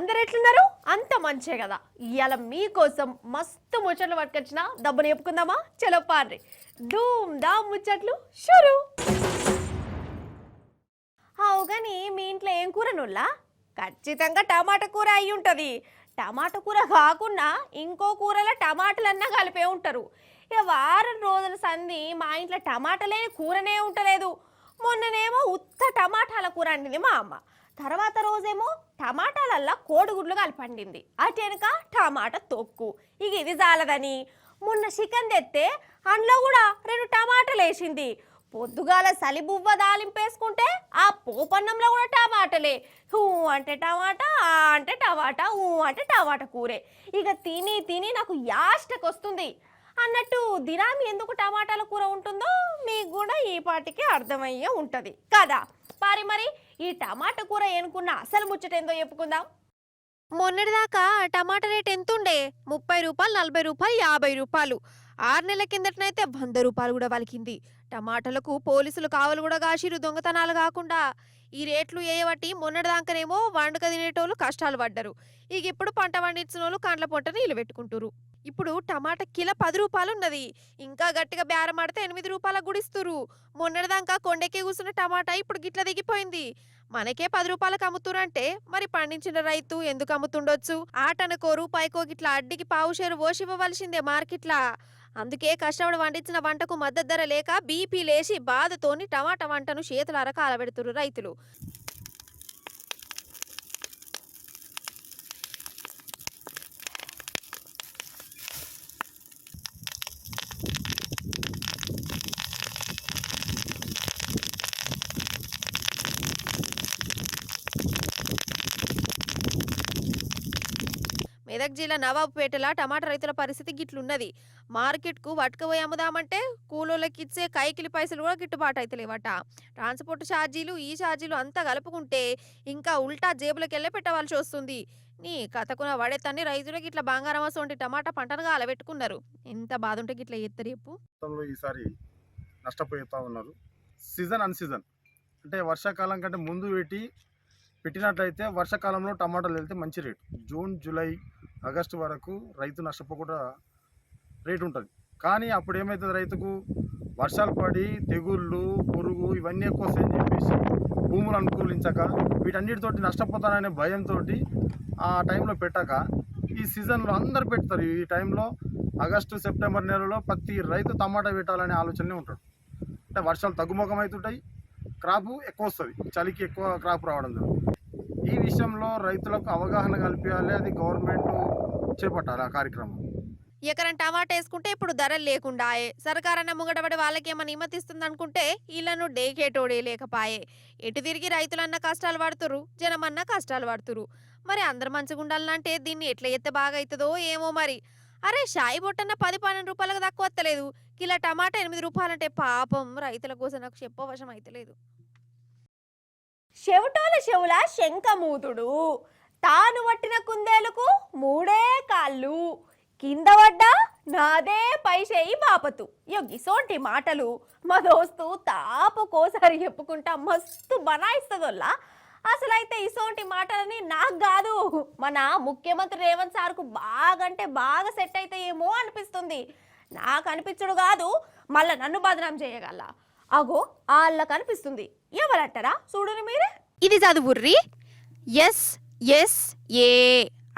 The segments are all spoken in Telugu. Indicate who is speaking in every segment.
Speaker 1: అందరు ఎట్లున్నారు? అంత మంచే కదా. ఇవాళ మీకోసం మస్తు ముచ్చట్లు పట్టుకొచ్చిన. డబ్బులు చెప్పుకుందామా? చలో పార్రి. ధూమ్ ధామ్ ముచ్చట్లు షురు. అవుగాని మీ ఇంట్లో ఏం కూర నొల్లా? ఖచ్చితంగా టమాటా కూర అయి ఉంటుంది. టమాటా కూర కాకుండా ఇంకో కూరలో టమాటాలన్నా కలిపే ఉంటారు. ఇక వారం రోజుల సంధి మా ఇంట్లో టమాటా లేని కూరనే ఉంటలేదు. మొన్ననేమో ఉత్త టమాటాల కూర అండింది మా అమ్మ. తర్వాత రోజేమో టమాటాలల్లా కోడిగుడ్లు కలిపండింది. అటు వెనుక టమాటా తొక్కు. ఇక ఇది చాలదని మొన్న చికెన్ తెస్తే అందులో కూడా 2 టమాటాలు వేసింది. పొద్దుగాల సలిబువ్వ దాలింపేసుకుంటే ఆ పోపన్నంలో కూడా టమాటలే. ఊ అంటే టమాటా, ఆ అంటే టమాటా, ఊ అంటే టమాటా కూరే. ఇక తిని తిని నాకు యాస్టకు వస్తుంది. అన్నట్టు దినామి ఎందుకు టమాటాల కూర ఉంటుందో మీకు కూడా ఈ పాటికి అర్థమయ్యే ఉంటుంది కదా. మరి ఈ టమాటా కూర ఏనుకున్న అసలు ముచ్చటేందో చెప్పుకుందాం. మొన్నటిదాకా టమాటా రేట్ ఎంతుండే? 30 రూపాయలు, 40 రూపాయలు, 50 రూపాయలు. 6 నెలల కిందటనైతే 100 రూపాయలు కూడా వలికింది. టమాటాలకు పోలీసులు కావలు కూడా కాసిరు దొంగతనాలు కాకుండా. ఈ రేట్లు ఏయబట్టి మొన్నటిదాకానేమో వండుక తినేటోళ్ళు కష్టాలు పడ్డరు. ఇక ఇప్పుడు పంట పండించిన వాళ్ళు కండ్ల పొంట నీళ్ళు పెట్టుకుంటురు. ఇప్పుడు టమాటా కిలో 10 రూపాయలు ఉన్నది. ఇంకా గట్టిగా బేరం ఆడితే 8 రూపాయలకు గుడిస్తురు. మొన్నటిదాకా కొండకే కూసిన టమాటా ఇప్పుడు గిట్ల దిగిపోయింది. మనకే 10 రూపాయలకు అమ్ముతురంటే మరి పండించిన రైతు ఎందుకు అమ్ముతుండొచ్చు? ఆటనకో రూపాయికో గిట్లా అడ్డికి పావుషేరు ఓషివ్వవలసిందే మార్కెట్లా. అందుకే కష్టపడి వండించిన వంటకు మద్దతు ధర లేక బీపీ లేచి బాధతోని టమాటా వంటను చేతులార కాలబెడుతురు రైతులు. మెదక్ జిల్లా నవాబుపేటల టమాటా రైతుల పరిస్థితి గిట్లున్నది. మార్కెట్కు పట్టుకుపోయి అమ్ముదామంటే కూలోళ్ళకి ఇచ్చే కైకిలి పైసలు కూడా గిట్టుబాటు అయితలేవట. ట్రాన్స్పోర్ట్ ఛార్జీలు, ఈ ఛార్జీలు అంతా కలుపుకుంటే ఇంకా ఉల్టా జేబులకెళ్ళే పెట్టవలసి వస్తుంది. నీ కథకున పడేతన్ని రైతులకు ఇట్లా బంగారం వంటి టమాటా పంటను అలవెట్టుకున్నారు. ఎంత బాధ ఉంటే గిట్లా ఎత్తరు చెప్పు.
Speaker 2: ఈసారి నష్టపోతా ఉన్నారు. సీజన్ అన్ సీజన్ అంటే వర్షాకాలం కంటే ముందు పెట్టినట్లయితే వర్షాకాలంలో టమాటాలు వెళ్తే మంచి రేటు. జూన్, జూలై, ఆగస్టు వరకు రైతు నష్టపోకుండా రేటు ఉంటుంది. కానీ అప్పుడు ఏమవుతుంది, రైతుకు వర్షాలు పడి తెగుళ్ళు, పురుగు ఇవన్నీ ఎక్కువ వస్తాయని చెప్పేసి భూములు అనుకూలించక వీటన్నిటితోటి నష్టపోతాననే భయంతో ఆ టైంలో పెట్టాక ఈ సీజన్లో అందరు పెడతారు. ఈ టైంలో ఆగస్టు, సెప్టెంబర్ నెలలో ప్రతి రైతు టమాటా పెట్టాలనే ఆలోచనే ఉంటాడు. అంటే వర్షాలు తగ్గుముఖం అవుతుంటాయి, క్రాపు ఎక్కువ వస్తుంది, చలికి ఎక్కువ క్రాప్ రావడం జరుగుతుంది. ఈ విషయంలో రైతులకు అవగాహన కల్పించాలి, అది గవర్నమెంట్ చేపట్టాలి ఆ కార్యక్రమం.
Speaker 1: ఎకరం టమాటా వేసుకుంటే ఇప్పుడు ధరలు లేకుండాయే. సర్కారన్న ముంగటపడి వాళ్ళకేమో నిమ్మతిస్తుంది అనుకుంటే వీళ్ళను డేకేటోడే లేకపాయే. ఎటు తిరిగి రైతులన్న కష్టాలు పడుతురు, జనమన్న కష్టాలు పడుతురు. మరి అందరు మంచిగా ఉండాలంటే దీన్ని ఎట్లా ఎత్తే బాగా అవుతుందో ఏమో మరి. అరే షాయి బొట్టన్న 10-12 రూపాయలకు తక్కువ వస్తలేదు. కిలో టమాటా 8 రూపాయలంటే పాపం రైతుల కోసం నాకు చెప్పవశం అయితలేదు. చెవిటోల చెవుల శంఖమూతుడు, తాను పట్టిన కుందేలకు 3 కాళ్ళు, కింద పడ్డా నాదే పైచేయి బాపతు. గిసోంటి మాటలు మా దోస్తు తాపకోసారి చెప్పుకుంటా మస్తు బనాయిస్తుందోల్లా. అసలైతే ఇసోంటి మాటలని నాకు కాదు, మన ముఖ్యమంత్రి రేవంత్ సార్కు బాగా సెట్ అవుతాయేమో అనిపిస్తుంది. నాకు అనిపించడు కాదు, మళ్ళీ నన్ను బదనాం చేయగల అగో వాళ్ళకు అనిపిస్తుంది. ఎవరంటారా చూడని మీరే. ఇది చదువుర్రి. SSA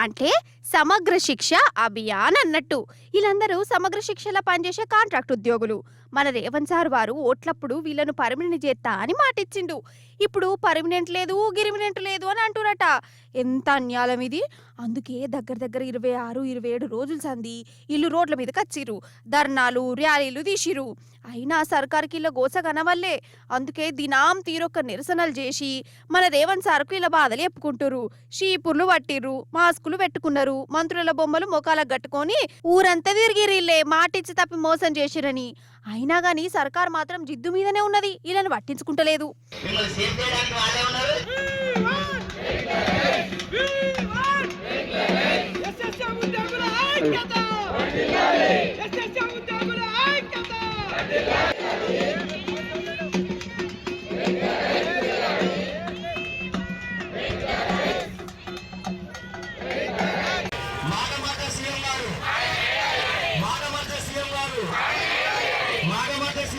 Speaker 1: అంటే సమగ్ర శిక్ష అభియాన్ అన్నట్టు. వీళ్ళందరూ సమగ్ర శిక్షలా పనిచేసే కాంట్రాక్ట్ ఉద్యోగులు. మన రేవంత్ సార్ వారు ఓట్లప్పుడు వీళ్ళను పర్మనెంట్ చేస్తా అని మాటిచ్చిండు. ఇప్పుడు పర్మనెంట్ లేదు, గిరిమినెంట్ లేదు అని అంటురట. ఎంత అన్యాయం ఇది. అందుకే దగ్గర 26-27 రోజులు సంది ఇల్లు రోడ్ల మీదకి వచ్చిర్రు, ధర్నాలు, ర్యాలీలు తీసిరు. అయినా సర్కార్కి ఇలా గోస కనవల్లే. అందుకే దినాం తీరొక్క నిరసనలు చేసి మన రేవంత్ సార్కు ఇలా బాధలు చెప్పుకుంటురు. షీపుర్లు పట్టిర్రు, మాస్కులు పెట్టుకున్నారు, మంత్రుల బొమ్మలు మొఖాలకు కట్టుకొని ఊరంతా తిరిగిరిల్లే మాటిచ్చి తప్పి మోసం చేసిరని. అయినా గాని సర్కార్ మాత్రం జిద్దు మీదనే ఉన్నది, వీళ్ళని పట్టించుకుంటలేదు.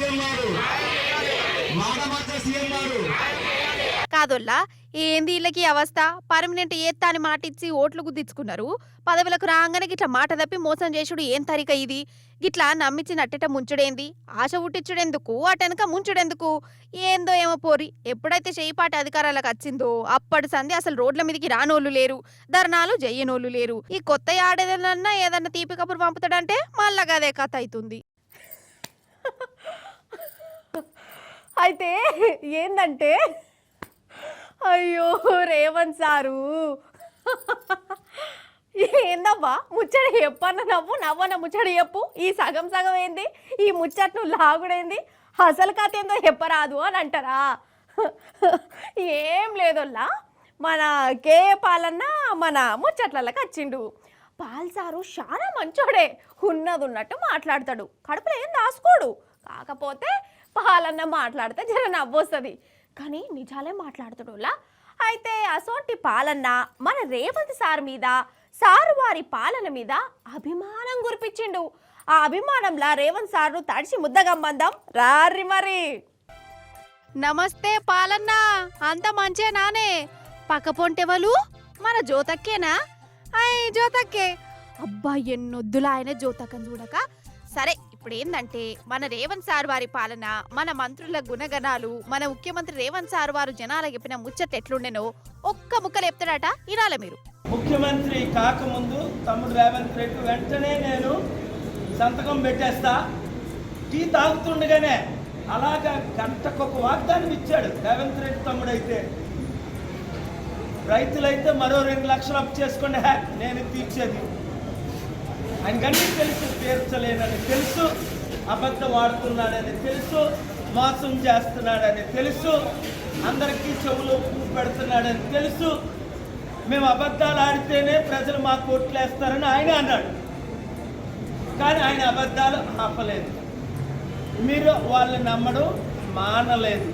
Speaker 3: సీఎం గారు, మాట మార్చే సీఎం గారు.
Speaker 1: కాదోల్లా ఏంది వీళ్ళకి అవస్థ? పర్మనెంట్ ఏత్తా అని మాట ఇచ్చి ఓట్లు గుద్దించుకున్నారు. పదవులకు రాగానే గిట్లా మాట తప్పి మోసం చేసుడు ఏం తరిక ఇది? గిట్లా నమ్మించి నట్టెట ముంచుడేంది? ఆశ పుట్టించుడెందుకు? అటెనక ముంచుడెందుకు? ఏందో ఏమో పోరి. ఎప్పుడైతే చేయిపాటి అధికారాలకు వచ్చిందో అప్పటి సంది అసలు రోడ్ల మీదకి రానోళ్ళు లేరు, ధర్నాలు జయ్యనోళ్ళు లేరు. ఈ కొత్త ఆడేదన్నా ఏదన్నా తీపి కబురు పంపుతాడంటే మళ్ళా అదే కథ అవుతుంది. అయితే ఏందంటే, అయ్యో రేవంత్ సారు ఏందబ్బా ముచ్చడి చెప్పన్న నవ్వన్న ముచ్చడి చెప్పు. ఈ సగం సగం ఏంది? ఈ ముచ్చట్లు లాగుడేంది? అసలు కథ ఏందో చెప్పరాదు అని అంటారా? ఏం లేదోల్లా, మన కే పాలన్న మన ముచ్చట్లకి వచ్చిండు. పాల్ సారు చాలా మంచోడే, ఉన్నది ఉన్నట్టు మాట్లాడతాడు, కడుపులో ఏం దాసుకోడు. కాకపోతే పాలన్న మాట్లాడితే జర నవ్వొస్తుంది, కానీ నిజాలే మాట్లాడుతాడులా. అయితే అసోంటి పాలన్న మన రేవంత్ సార్ మీద, సారు వారి పాలన మీద అభిమానం గురిపించిండు. ఆ అభిమానంలా రేవంత్ సార్ను తడిచి ముద్దగమ్మందాం రారి మరి. నమస్తే పాలన్న, అంత మంచేనానే? పక్క పొంటెవలు మన జ్యోతక్కేనా? అయ్ జ్యోతక్కే. అబ్బా ఎన్నొద్దులా ఆయన జ్యోతక్కని చూడక. సరే, ఇప్పుడు ఏందంటే మన రేవంత్ సార్ వారి పాలన, మన మంత్రుల గుణగణాలు, మన ముఖ్యమంత్రి రేవంత్ సార్ వారు జనాలకు చెప్పిన ముచ్చట ఎట్లుండెనో ఒక్క ముక్కలు చెప్తాడట, ఇరాల మీరు.
Speaker 4: ముఖ్యమంత్రి కాకముందు తమ్ముడు రేవంత్ రెడ్డి వెంటనే నేను సంతకం పెట్టేస్తా, టీ తాగుతుండగానే అలాగా గంటకొక వాగ్దానం ఇచ్చాడు రేవంత్ రెడ్డి తమ్ముడైతే. రైతులైతే మరో 2 లక్షలు అప్పు చేసుకోండి, నేను తీర్చేది. ఆయనకన్నీ తెలుసు, తీర్చలేనని తెలుసు, అబద్ధం ఆడుతున్నాడని తెలుసు, మోసం చేస్తున్నాడని తెలుసు, అందరికీ చెవులు పెడుతున్నాడని తెలుసు. మేము అబద్ధాలు ఆడితేనే ప్రజలు మా కోట్లు వేస్తారని ఆయన అన్నాడు. కానీ ఆయన అబద్ధాలు ఆపలేదు, మీరు వాళ్ళని నమ్మడం మానలేదు.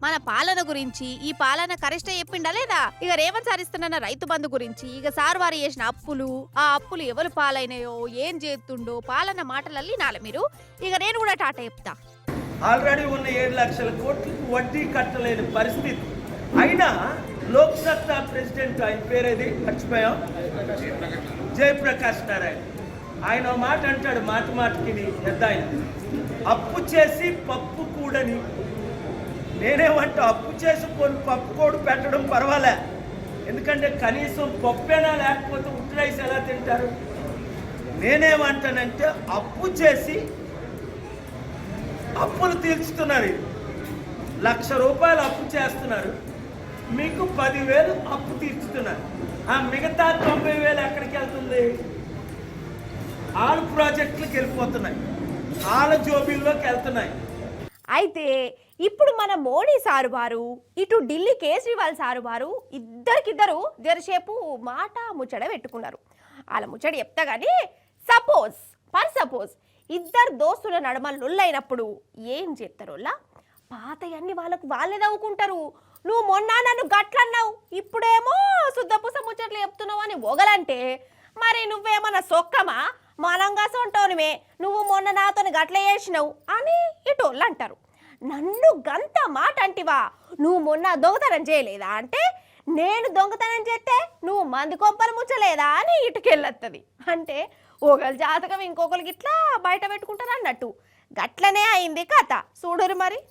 Speaker 1: మన పాలన గురించి, ఈ పాలన కరెక్ట్ చెప్పిండా లేదా? ఇక రేవంత్ సార్ ఇస్తున్న రైతు బంధు గురించి, ఇక సార్ వారు చేసిన అప్పులు, ఆ అప్పులు ఎవరు పాలైనాయో, ఏం చేస్తుండో పాలన మాటలల్లి నాల మీరు. ఇక నేను కూడా టాటా చెప్తా.
Speaker 4: ఆల్రెడీ ఉన్న 7 లక్షల కోట్లకు వడ్డీ కట్టలేని పరిస్థితి. అయినా లోక్సత్తా ప్రెసిడెంట్, ఆయన పేరేది మర్చిపోయాం, జయప్రకాష్ నారాయణ, ఆయన మాట అంటాడు, మాటికి పెద్ద ఆయన, అప్పు చేసి పప్పు కూడని. నేనేమంటా, అప్పు చేసి పప్పు కూడు పెట్టడం పర్వాలే, ఎందుకంటే కనీసం పప్పేనా లేకపోతే ఉట్టి రైస్ ఎలా తింటారు. నేనేమంటానంటే అప్పు చేసి అప్పులు తీర్చుతున్నారు. 1,00,000 రూపాయలు అప్పు చేస్తున్నారు, మీకు 10,000 అప్పు తీర్చుతున్నారు. ఆ మిగతా 90,000 ఎక్కడికి వెళ్తుంది? ఆల్ ప్రాజెక్టులకు వెళ్ళిపోతున్నాయి, ఆల జోబీల్లోకి వెళ్తున్నాయి.
Speaker 1: అయితే ఇప్పుడు మన మోడీ సారు వారు, ఇటు ఢిల్లీ కేజ్రీవాల్ సారు వారు ఇద్దరికిద్దరు జరసేపు మాట ముచ్చట పెట్టుకున్నారు. వాళ్ళ ముచ్చట చెప్తా కానీ, సపోజ్ ఇద్దరు దోస్తుల నడుమ లొల్లైనప్పుడు ఏం చేస్తారోలా? పాతయన్ని వాళ్ళే నవ్వుకుంటారు. నువ్వు మొన్న నన్ను గట్లన్నావు, ఇప్పుడేమో శుద్ధపూస ముచ్చట్లు చెప్తున్నావు అని ఒగలంటే, మరి నువ్వేమన్నా సొక్కమా? మనంగా సొంటోనిమే, నువ్వు మొన్న నాతో గట్ల చేసినావు అని ఇటోళ్ళు అంటారు. నన్ను గంత మాట అంటివా? నువ్వు మొన్న దొంగతనం చేయలేదా అంటే, నేను దొంగతనం చేస్తే నువ్వు మంది కొంపలు ముచ్చలేదా అని ఇటుకెళ్ళొస్తుంది. అంటే ఒకళ్ళ జాతకం ఇంకొకరికి ఇట్లా బయట పెట్టుకుంటారు అన్నట్టు. గట్లనే అయింది కథ, చూడరు మరి.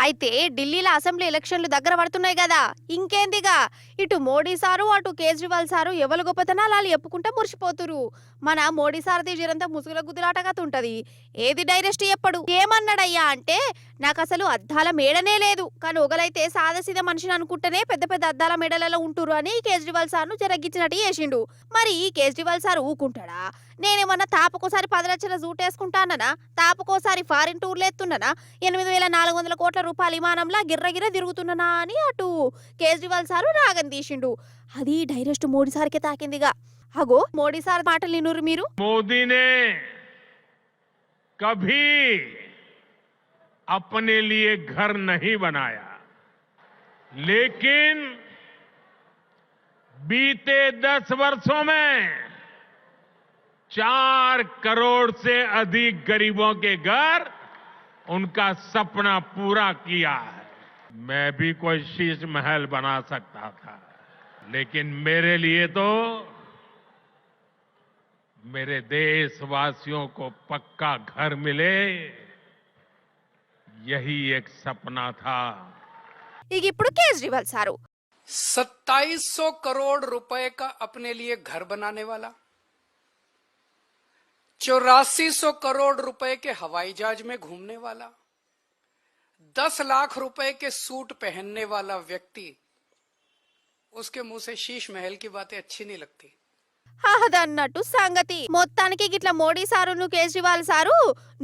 Speaker 1: అయితే ఢిల్లీలో అసెంబ్లీ ఎలక్షన్లు దగ్గర పడుతున్నాయి కదా, ఇంకేందిగా ఇటు మోడీ సారు అటు కేజ్రీవాల్ సారు ఎవరు గొప్పతనాలు వాళ్ళు చెప్పుకుంటే మురిసిపోతురు. మన మోడీ సారథి జరంతా ముసుగుల గుద్దులాటగా ఉంటది, ఏది డైరెక్ట్ చెప్పడు. ఏమన్నాడయ్యా అంటే, నాకు అసలు అద్దాల మేడనే లేదు, కానీ ఒకలైతే సాదాసీద మనిషిని అనుకుంటేనే పెద్ద పెద్ద అద్దాల మేడలలో ఉంటురు అని కేజ్రీవాల్ సార్ను జరగించినట్టు చేసిండు. మరి కేజ్రీవాల్ సార్ ఊకుంటాడా? నేనేమన్నా తాపకోసారి 10 లక్షల జూట్ వేసుకుంటానన్నా, తాపకోసారి ఫారిన్ టూర్లు ఎత్తున్నానా, 8,400 కోట్ల రూపాయల విమానంలా గిర్రగిర్ర తిరుగుతున్నానా అని అటు కేజ్రీవాల్ సారు రాగం తీసిండు. అది డైరెక్ట్ మోడీ సార్కే తాకిందిగా. అగో మోడీ సార్ మాటలు వినురు మీరు.
Speaker 5: మోదీనే कभी अपने लिए घर नहीं बनाया, लेकिन बीते 10 वर्षों में 4 करोड़ से अधिक गरीबों के घर उनका सपना पूरा किया है। मैं भी कोई शीश महल बना सकता था, लेकिन मेरे लिए तो मेरे देशवासियों को पक्का घर मिले, यही एक सपना था।
Speaker 1: ఇక ఇప్పుడు కేజ్రీవాల్ సారు
Speaker 6: 2700 करोड़ रुपए का अपने लिए घर बनाने वाला, 8400 करोड़ रुपए के हवाई जहाज में घूमने वाला, 10 लाख रुपए के सूट पहनने वाला व्यक्ति, उसके मुंह से शीश महल की बातें अच्छी नहीं लगती।
Speaker 1: అదన్నట్టు సంగతి. మొత్తానికి గిట్ల మోడీ సారు నువ్వు కేజ్రీవాల్ సారు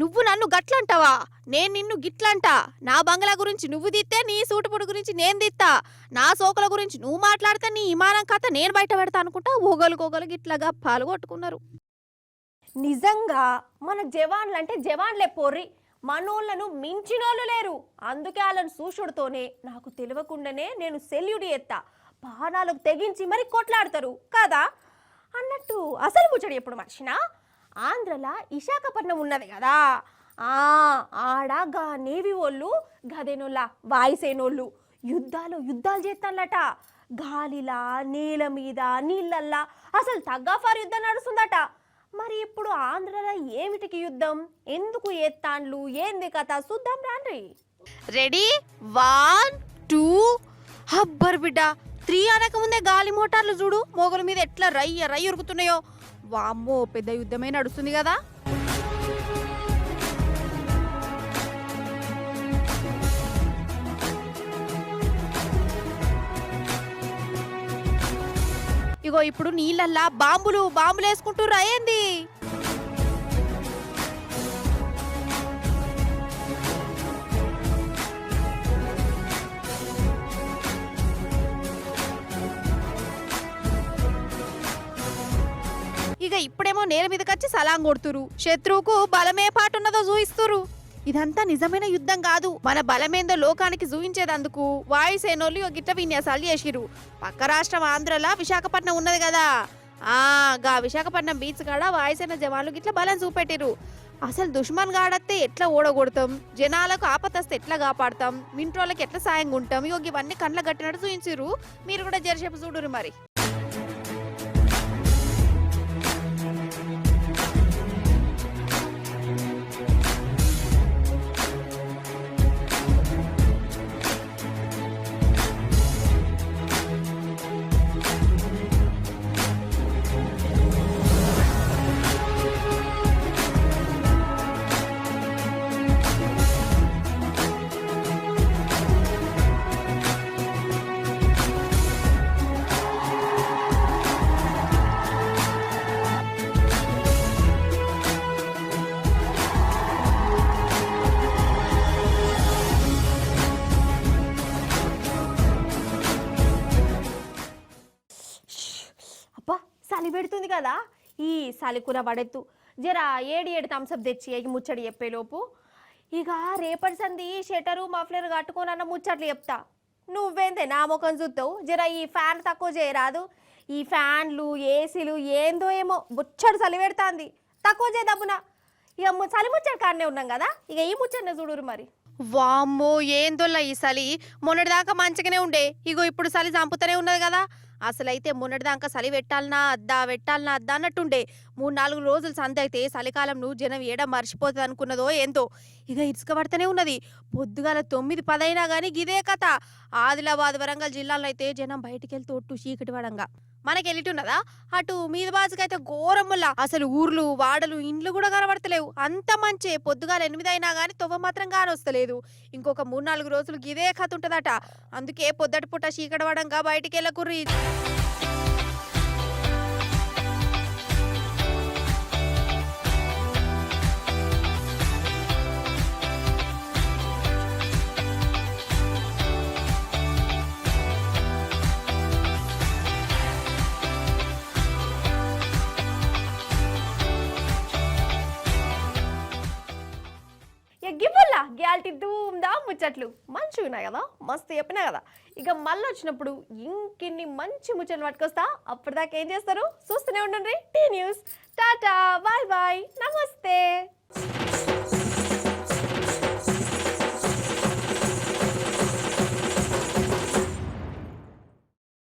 Speaker 1: నువ్వు నన్ను గట్లంటావా, నేను నిన్ను గిట్లంటా, నా బంగ్లా గురించి నువ్వు దిత్తే నీ సూటుపుడు గురించి నేను దిత్తా, నా సోకల గురించి నువ్వు మాట్లాడితే నీ విమానం కథ నేను బయట పెడతా అనుకుంటా ఒకరికొకరు గిట్లగా పాల్గొట్టుకున్నారు. నిజంగా మన జవాన్లు అంటే జవాన్లే పోర్రి, మనోళ్లను మించినోళ్ళు లేరు. అందుకే వాళ్ళని చూసుడుతోనే నాకు తెలియకుండానే నేను సెల్యూట్ ఎత్తా, బాణాలకు తెగించి మరి కొట్లాడతారు కదా అన్నట్టు. అసలు ముచ్చడి ఎప్పుడు మర్చినా, ఆంధ్రలా విశాఖపట్నం ఉన్నది కదా, ఆడగా నేవీ వాళ్ళు గదేనోళ్ళ వాయుసేనోళ్ళు యుద్ధాలు చేస్తానట. గాలిలా, నేల మీద, నీళ్ళల్లా అసలు తగ్గాఫార్ యుద్ధం నడుస్తుందట. మరి ఇప్పుడు ఆంధ్రలో ఏమిటికి యుద్ధం, ఎందుకు ఏత్తాండ్లు, ఏంది కథ చూద్దాం రాండ్రి. రెడీ 1 2 హబ్బర్ బిడ్డ 3 అనక ముందే గాలి మోటార్లు చూడు మోగల మీద ఎట్లా రయ్య ఉరుకుతున్నాయో. వామ్మో పెద్ద యుద్ధమే నడుస్తుంది కదా. ఇగో ఇప్పుడు నీళ్ళల్లా బాంబులు వేసుకుంటుర్రా ఏంది. ఇక ఇప్పుడేమో నేల మీదకి వచ్చి సలాం కొడుతురు, శత్రువుకు బలమే పాటున్నదో చూయిస్తురు. ఇదంతా నిజమైన యుద్ధం కాదు, మన బలమేందో లోకానికి చూయించేదందుకు వాయుసేనోళ్ళు గిట్ట విన్యాసాలు చేసిరు. పక్క రాష్ట్రం ఆంధ్రలా విశాఖపట్నం ఉన్నది కదా, గా విశాఖపట్నం బీచ్ కాడ వాయుసేన జవాన్లు గిట్ల బలం చూపెట్టిరు. అసలు దుష్మన్ గాడత్తే ఎట్లా ఓడగొడతాం, జనాలకు ఆపదస్తే ఎట్లా కాపాడతాం, మింట్రోళ్ళకి ఎట్లా సాయంగా ఉంటాం, ఇవన్నీ కండ్ల గట్టినట్టు చూయించిరు. మీరు కూడా జరసేపు చూడురు మరి. చలి పెడుతుంది కదా, ఈ చలికూర పడెత్తు జరా 7 థమ్స్అప్ తెచ్చి అయ్యి ముచ్చడి చెప్పేలోపు. ఇక రేపటి సంది షెటరు మఫ్లర్ కట్టుకోనన్న ముచ్చట్లు చెప్తా. నువ్వేందే నా ముఖం చూస్తావు, జరా ఈ ఫ్యాన్ తక్కువ చేయరాదు. ఈ ఫ్యాన్లు ఏసీలు ఏందో ఏమో ముచ్చడు చలి పెడుతుంది, తక్కువ చేద్దామునా. ఇక చలి ముచ్చడి కాడనే ఉన్నాం కదా, ఇక ఈ ముచ్చడిని చూడురు మరి. వామ్మో ఏందోల్లా ఈ చలి, మొన్నటిదాకా మంచిగానే ఉండే, ఇగో ఇప్పుడు చలి చంపుతూనే ఉన్నది కదా. అసలైతే మొన్నటిదాకా చలి పెట్టాలనా అద్దా అన్నట్టుండే. 3-4 రోజులు సంత అయితే చలికాలం నువ్వు జనం ఏడ మర్చిపోతుంది అనుకున్నదో ఏందో. ఇక ఇసుక పడుతూనే ఉన్నది, పొద్దుగాల 9-10 అయినా కానీ గిదే కథ. ఆదిలాబాద్ వరంగల్ జిల్లాలో అయితే జనం బయటికి వెళ్తూ ఒట్టు చీకటి పడంగా. మనకి వెళ్ళిటున్నదా అటు మీద బాజుకైతే ఘోరముల్లా, అసలు ఊర్లు వాడలు ఇండ్లు కూడా కనబడతలేవు. అంత మంచి పొద్దుగాల 8 అయినా కానీ తొవ్వ మాత్రం కానొస్తలేదు. ఇంకొక 3-4 రోజులు గిదే కథ ఉంటదట. అందుకే పొద్దటి పూట చీకటి పడంగా బయటికి వెళ్ళకుర్రి. గివ్వల్లా గ్యాల్టీ ధూమ్దా ముచ్చట్లు మంచిగా ఉన్నాయి కదా, మస్తు చెప్పినా కదా. ఇక మళ్ళీ వచ్చినప్పుడు ఇంకిన్ని మంచి ముచ్చట్లు పట్టుకొస్తా. అప్పటిదాకా ఏం చేస్తారు చూస్తూనే ఉండండి T News. Tata bye bye నమస్తే.